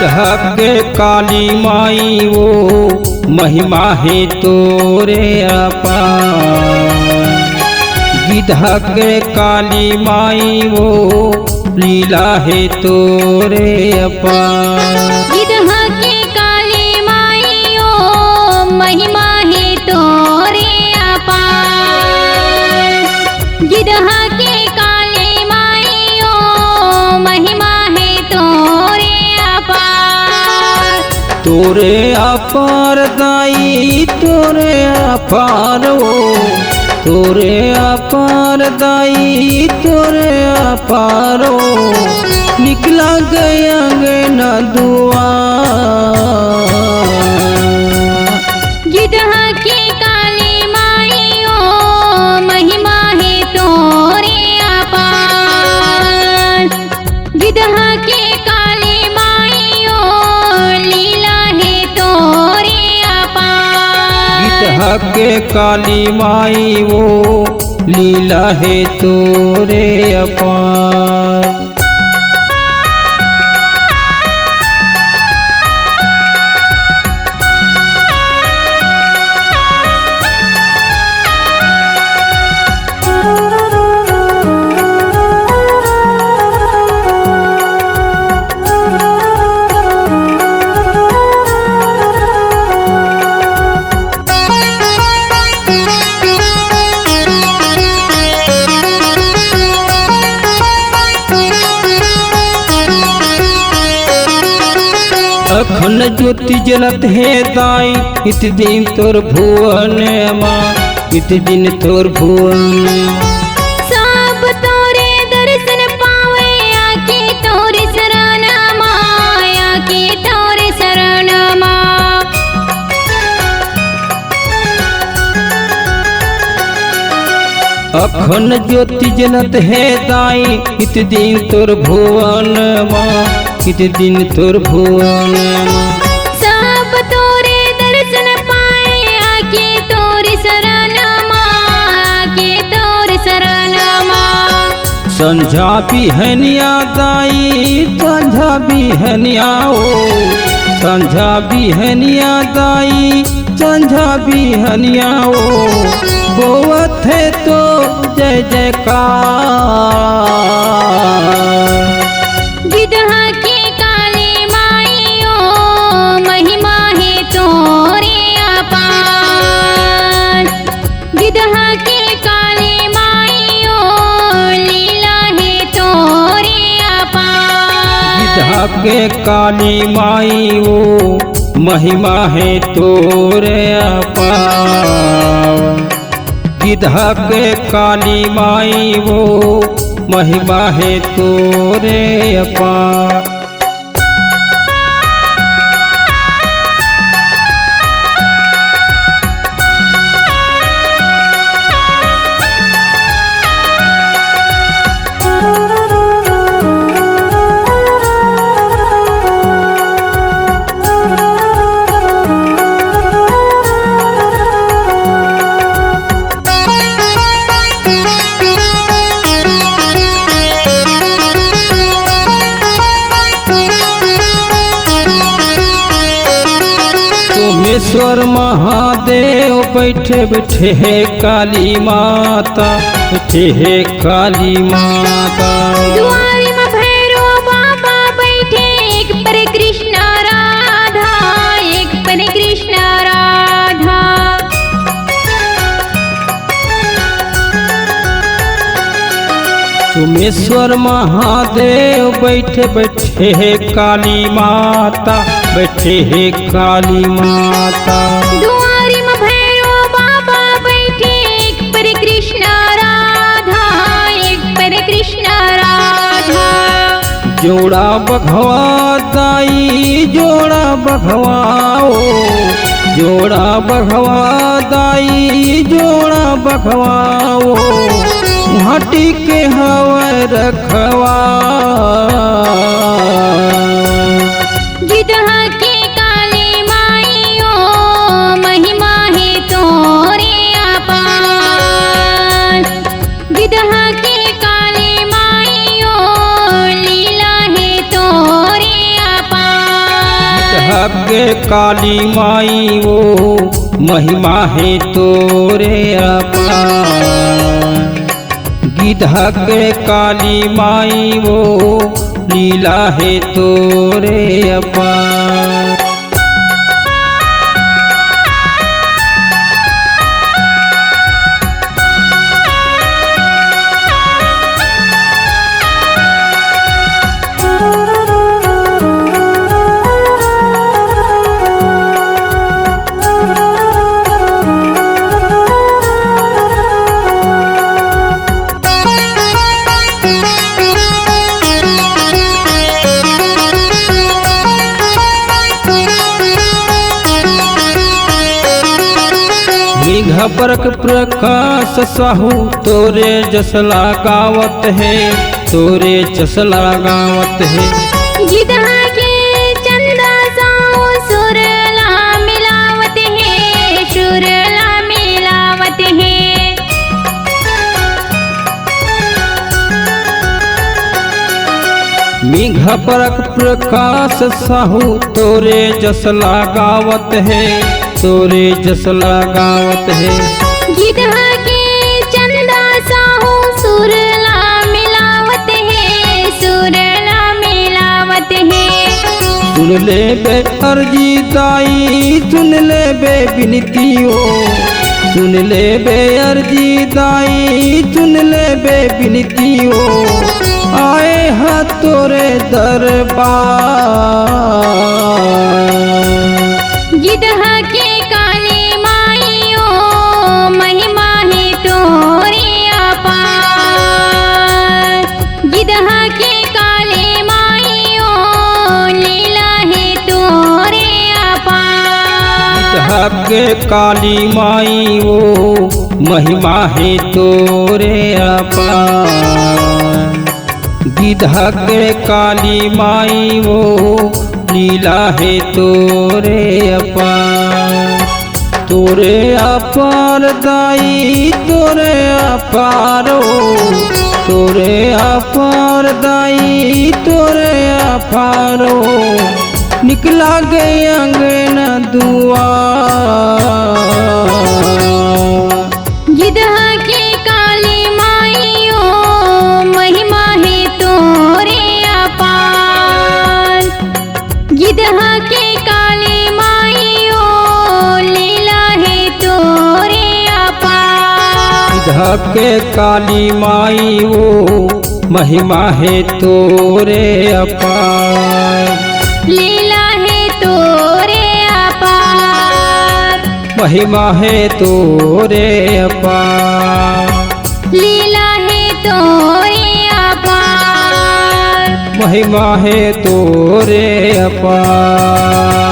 गिद्धक काली माई वो महिमा है तोरे अपार। गिद्धक काली माई वो लीला है तोरे अपार। गिद्धक काली माई ओ महिमा है तोरे अपार। गिद्धक काली माई ओ महिमा है तोरे अपार। तोरे अपार दाई तोरे अपार वो, तोरे अपार दाई तोरे अपार वो, निकला गया न दुआर। गिद्धक काली माई ओ महिमा है तोरे अपार। गिद्धक काली माई ओ लीला है तोरे अपार। गिद्धक काली माई वो लीला है तोरे अपार। अखन ज्योति जलत है दाई इत दिन तोर भुवन माँ, इत दिन तोर भुवन। सब तोरे दर्शन पावे आके तोरे शरण माँ, आके तोरे शरण माँ। अखन ज्योति जलत है दाई इत दिन तोर भुवन माँ, इत दिन तोर भुवन माँ। सब तोरे दर्शन पाए आके तोरे शरण माँ, आके तोरे शरण माँ। संझा बिहनिया दाई संझा बिहनिया ओ, संझा बिहनिया दाई संझा बिहनिया ओ, बोवत है तो जय जयकार। गिद्धक काली माई ओ महिमा है तोरे अपार। गिद्धक काली माई ओ लीला है तोरे अपार। गिद्धक काली माई वो महिमा है तोरे अपार। गिद्धक काली माई वो महिमा है तोरे अपार। सोमेश्वर महादेव बैठे बैठे है काली माता, बैठे है काली माता। दुआरी में भैरो बाबा बैठे एक पर कृष्ण राधा, एक पर कृष्ण राधा। सोमेश्वर महादेव बैठे बैठे है काली माता, बैठे है काली माता। दुआरी में भैरो बाबा बैठे एक पर कृष्ण राधा, एक पर कृष्ण राधा। जोड़ा बघवा दाई जोड़ा बघवा ओ, जोड़ा बघवा दाई जोड़ा बघवा ओ, घाटी के हवा रखवा। गिद्धक काली माई ओ महिमा है तोरे अपार। गिद्धक काली माई ओ लीला है तोरे अपार। गिधके काली माई वो महिमा है तोरे अपार। गिधके काली माई वो लीला है तोरे अपार। घबरक प्रकाश साहू तोरे जसला गावत है, तोरे जसला गावत है। गिधा के चंदा साहू सुरला मिलावत है, सुरला मिलावत है। घबरक प्रकाश साहू तोरे जसला गावत है, तोरे जसला गावत है। गिधा के चंदा साहू सुरला मिलावत है, सुरला मिलावत है। सुन ले बे अर्जी दाई, सुन ले बे विनतियो, सुन ले बे अर्जी दाई, सुन ले बे विनतियो। आए हा तोरे दरबार। गिधा के काली माई ओ महिमा है तोरे अपार। गिधा के काली माई ओ लीला है तोरे अपार। गिधा के काली माई वो महिमा है तोरे अपार। गिधा के काली माई वो लीला है तोरे अपार। तोरे अपार दाई, तोरे अपारो, तोरे अपार दाई, तोरे अपारो। निकला गए अंगना दुआर। गिधा के काली माई ओ महिमा है तोरे अपार। गिधा के काली माई ओ लीला है तोरे अपार। गिधा के काली माई वो महिमा है तोरे अपार। लीला है तोरे अपार। महिमा है तोरे अपार। लीला है तोरे अपार। महिमा है तोरे अपार।